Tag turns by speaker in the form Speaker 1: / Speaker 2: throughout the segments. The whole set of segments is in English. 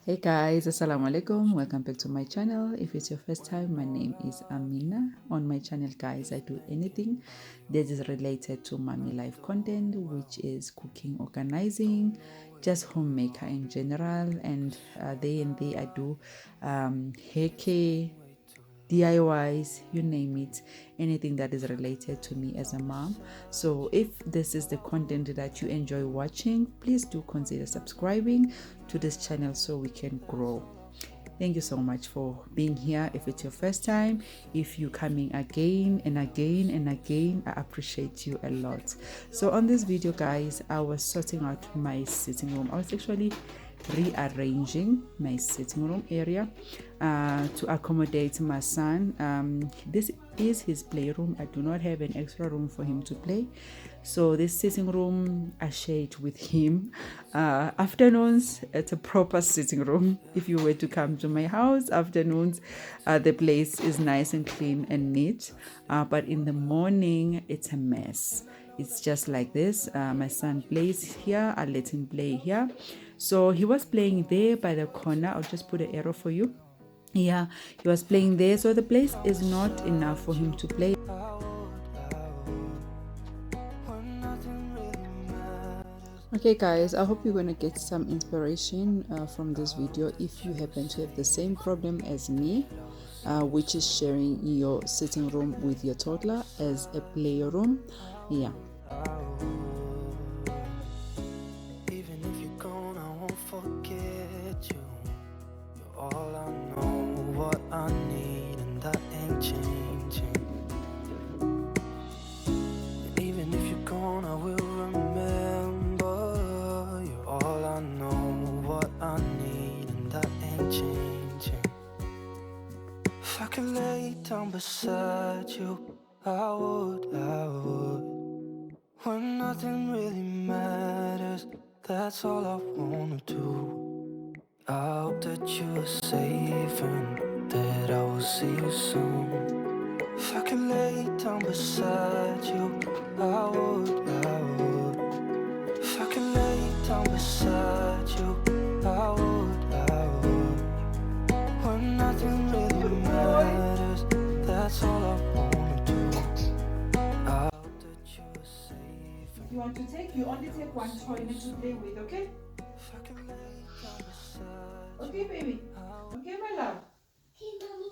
Speaker 1: Hey guys, assalamu alaikum. Welcome back to my channel. If it's your first time, my name is Amina. On my channel, guys, I do anything that is related to mommy life content, which is cooking, organizing, just homemaker in general, and there I do hair care, DIYs, you name it, anything that is related to me as a mom. So, if this is the content that you enjoy watching, please do consider subscribing to this channel so we can grow. Thank you so much for being here. If it's your first time, if you're coming again and again and again, I appreciate you a lot. So, on this video, guys, I was sorting out my sitting room. I was actually rearranging my sitting room area to accommodate my son. This is his playroom. I do not have an extra room for him to play, so this sitting room I share it with him. Afternoons, it's a proper sitting room. If you were to come to my house afternoons, the place is nice and clean and neat, but in the morning it's a mess. It's just like this. My son plays here, I let him play here. So he was playing there by the corner. I'll just put an arrow for you. Yeah, he was playing there. So the place is not enough for him to play. Okay guys, I hope you're going to get some inspiration from this video if you happen to have the same problem as me, which is sharing your sitting room with your toddler as a playroom. Yeah.
Speaker 2: Even if you're gone, I won't forget you. You're all I know, what I need, and that ain't changing. And even if you're gone, I will remember. You're all I know, what I need, and that ain't changing. If I could lay down beside you, I would. When nothing really matters, that's all I wanna do. I hope that you are safe and that I will see you soon. If I could lay down beside you, I would. If I could lay down beside you, I would. When nothing really matters, that's all I wanna do. I hope that you are safe.
Speaker 1: If you want to take, you only take one toy to play with, okay?
Speaker 2: If I could lay down beside
Speaker 1: Okay, baby. Okay, my love.
Speaker 3: Hey, mommy.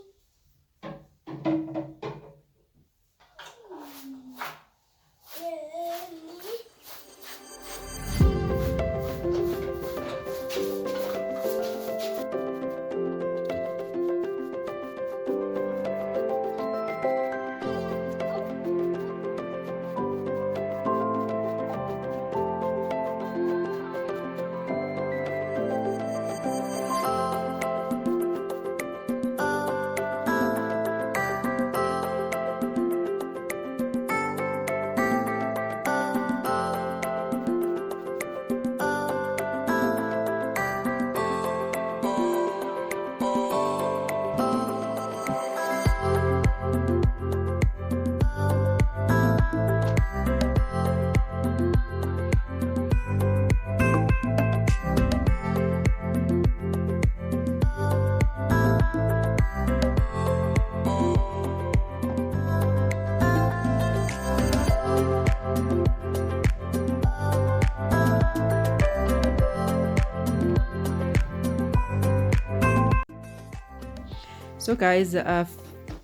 Speaker 1: So guys, I've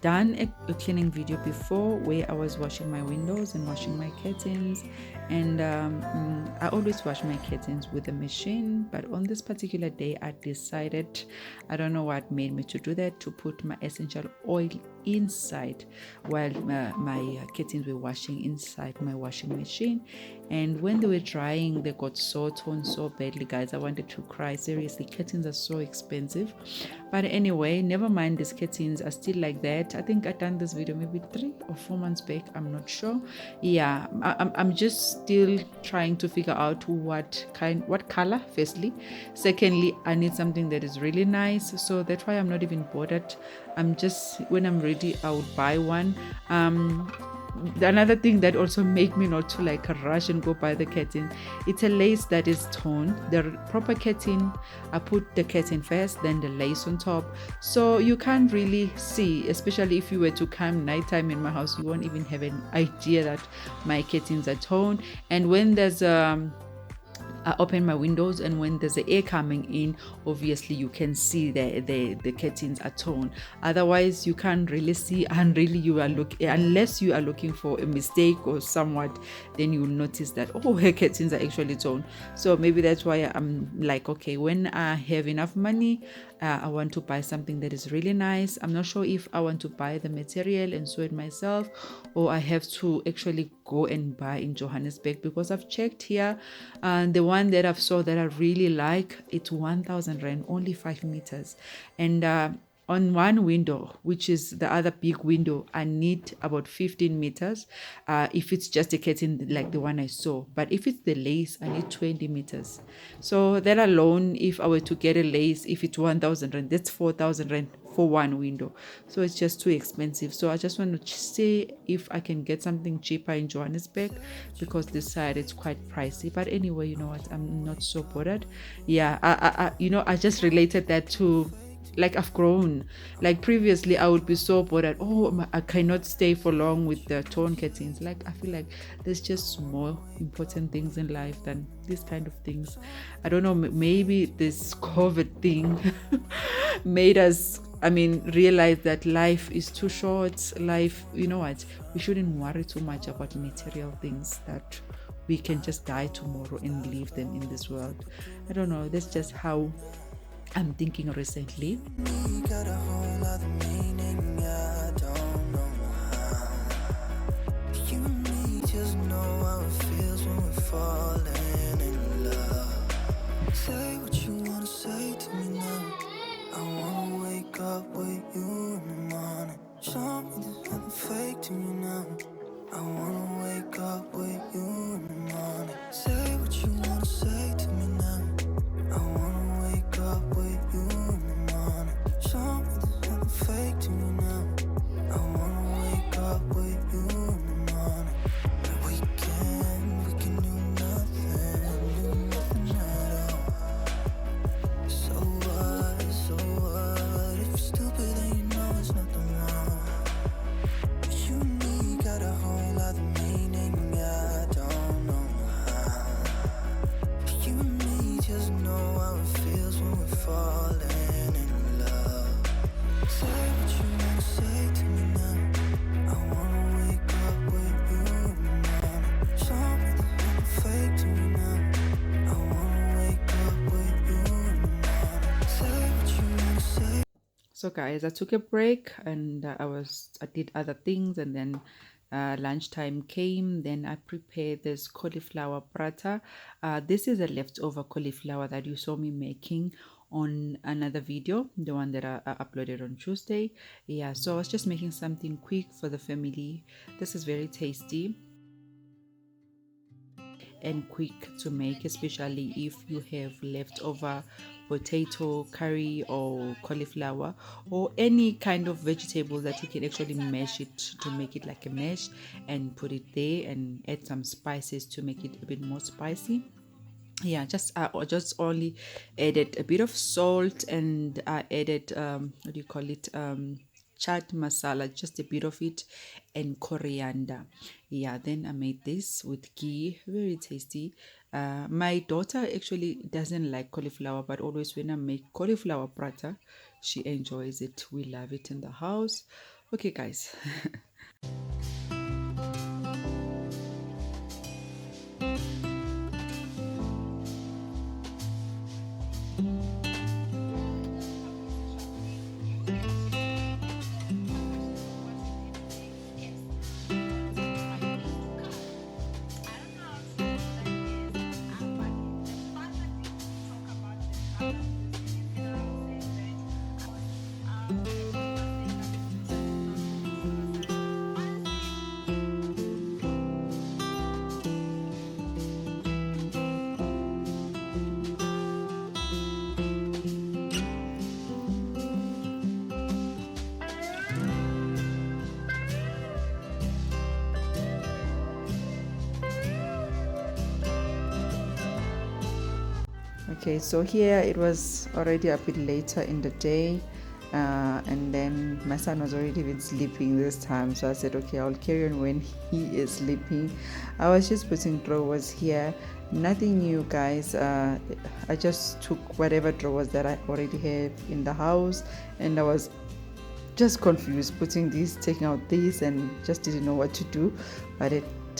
Speaker 1: done a cleaning video before where I was washing my windows and washing my curtains, and I always wash my curtains with a machine, but on this particular day I decided, I don't know what made me to do that, to put my essential oil inside while my curtains were washing inside my washing machine. And when they were drying, they got so torn so badly, guys. I wanted to cry. Seriously, curtains are so expensive. But anyway, never mind, these curtains are still like that. I think I done this video maybe 3 or 4 months back, I'm not sure. Yeah, I'm just still trying to figure out what color, firstly. Secondly, I need something that is really nice, so that's why I'm not even bothered. I'm just, when I'm ready, I would buy one. another thing that also made me not to like rush and go buy the curtain, it's a lace that is torn. The proper curtain, I put the curtain first, then the lace on top, so you can't really see, especially if you were to come nighttime in my house, you won't even have an idea that my curtains are torn. And when there's I open my windows, and when there's the air coming in, obviously you can see the curtains are torn. Otherwise you can't really see, and really you are looking, unless you are looking for a mistake or somewhat, then you will notice that, oh, her curtains are actually torn. So maybe that's why I'm like, okay, when I have enough money, I want to buy something that is really nice. I'm not sure if I want to buy the material and sew it myself, or I have to actually go and buy in Johannesburg, because I've checked here, and the one that I've saw that I really like, it's 1,000 rand, only 5 meters. And on one window, which is the other big window, I need about 15 meters if it's just a curtain like the one I saw. But if it's the lace, I need 20 meters. So that alone, if I were to get a lace, if it's 1,000 rand, that's 4,000 rand for one window. So it's just too expensive. So I just want to see if I can get something cheaper in Johannesburg, because this side it's quite pricey. But anyway, you know what, I'm not so bothered. Yeah, I just related that to, like, I've grown. Like previously I would be so bothered, oh, I cannot stay for long with the torn curtains. Like I feel like there's just more important things in life than these kind of things. I don't know, maybe this COVID thing made us, realize that life is too short. Life, you know what, we shouldn't worry too much about material things, that we can just die tomorrow and leave them in this world. I don't know, that's just how I'm thinking recently.
Speaker 2: You got a whole other meaning, I don't know how. You and me just know how it feels when we're falling in love. Say what you wanna say to me now. I wanna wake up with you in the morning. Show me there's nothing fake to me now. I wanna wake up with you in the morning. Say what you wanna say to me now. I wanna wake up with you in the morning. Show me there's nothing fake to me now. I wanna wake up with you in the morning. And we can do nothing at all. So what? If you're stupid, then you know there's nothing wrong. You and me got a whole other meaning, I don't know how. You and me just know how it feels when we're falling in love. Say what you wanna say to me now. I wanna wake up with you in the morning. Show me there's nothing fake to me now. I wanna wake up with you in the morning. Say what you wanna say.
Speaker 1: So guys, I took a break, and I did other things, and then lunchtime came. Then I prepared this cauliflower prata. This is a leftover cauliflower that you saw me making on another video, the one that I uploaded on Tuesday. Yeah, so I was just making something quick for the family. This is very tasty and quick to make, especially if you have leftover potato curry or cauliflower or any kind of vegetable that you can actually mash it to make it like a mash, and put it there and add some spices to make it a bit more spicy. Yeah, just only added a bit of salt, and I added what do you call it, chaat masala, just a bit of it, and coriander. Yeah, then I made this with ghee, very tasty. My daughter actually doesn't like cauliflower, but always when I make cauliflower prata, she enjoys it. We love it in the house. Okay guys. Okay, so here it was already a bit later in the day, and then my son was already even sleeping this time, so I said okay, I'll carry on when he is sleeping. I was just putting drawers here, nothing new, guys. I just took whatever drawers that I already have in the house, and I was just confused putting this, taking out this, and just didn't know what to do. But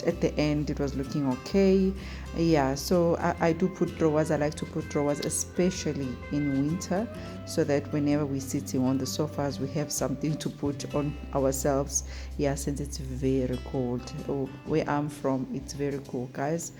Speaker 1: at the end it was looking okay. Yeah, so I do put drawers. I like to put drawers especially in winter, so that whenever we're sitting on the sofas we have something to put on ourselves. Yeah, since it's very cold. Oh, where I'm from, it's very cold, guys.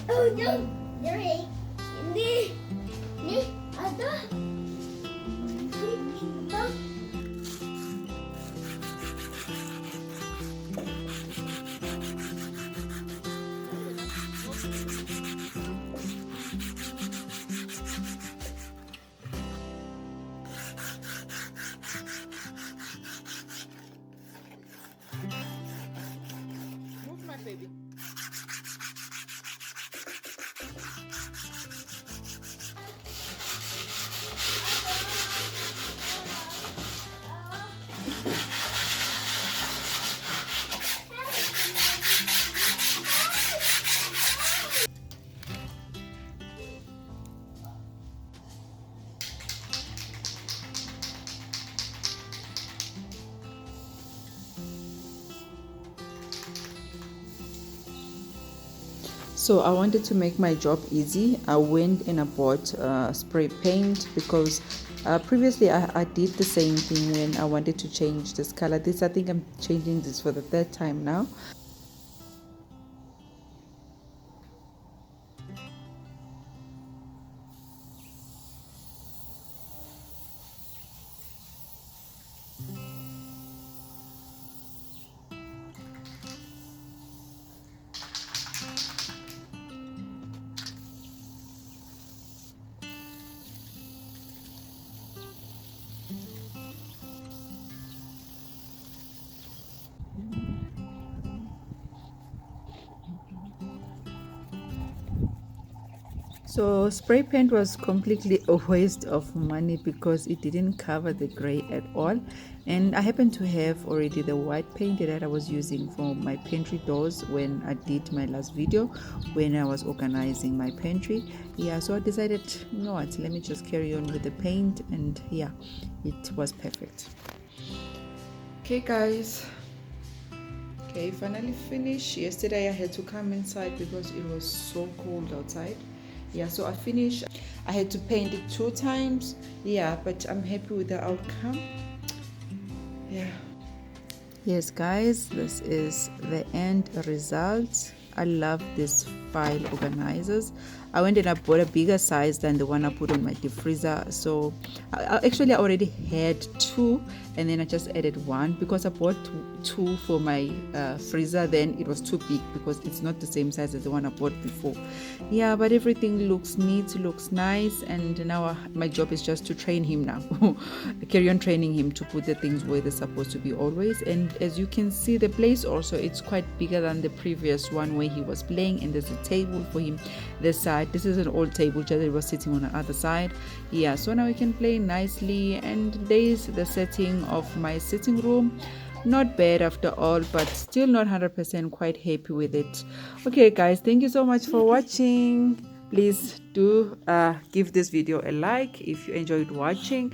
Speaker 2: Oh no, dari ni ada. Move my baby.
Speaker 1: So I wanted to make my job easy. I went and I bought spray paint, because previously I did the same thing when I wanted to change this color. I think I'm changing this for the third time now. So spray paint was completely a waste of money, because it didn't cover the gray at all. And I happen to have already the white paint that I was using for my pantry doors when I did my last video, when I was organizing my pantry. Yeah, so I decided, you know what, let me just carry on with the paint, and yeah, it was perfect. Okay, guys. Okay, finally finished. Yesterday I had to come inside because it was so cold outside. Yeah, so I finished. I had to paint it 2 times. Yeah, but I'm happy with the outcome. Yeah. Yes, guys, this is the end result. I love these file organizers. I went and I bought a bigger size than the one I put on my deep freezer. So actually I already had 2, and then I just added 1 because I bought 2 for my freezer. Then it was too big because it's not the same size as the one I bought before. Yeah, but everything looks neat, looks nice, and now my job is just to train him now. Carry on training him to put the things where they're supposed to be always. And as you can see, the place also, it's quite bigger than the previous one where he was playing, and there's a table for him this side. This is an old table, just it was sitting on the other side. Yeah, so now we can play nicely. And there's the setting of my sitting room. Not bad after all, but still not 100% quite happy with it. Okay, guys, thank you so much for watching. Please do give this video a like if you enjoyed watching.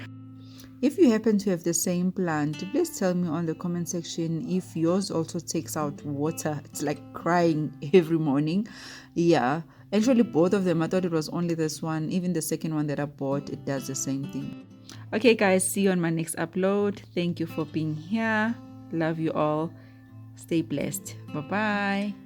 Speaker 1: If you happen to have the same plant, please tell me on the comment section if yours also takes out water. It's like crying every morning. Yeah, actually both of them. I thought it was only this one. Even the second one that I bought, it does the same thing. Okay, guys, see you on my next upload. Thank you for being here. Love you all. Stay blessed. Bye bye.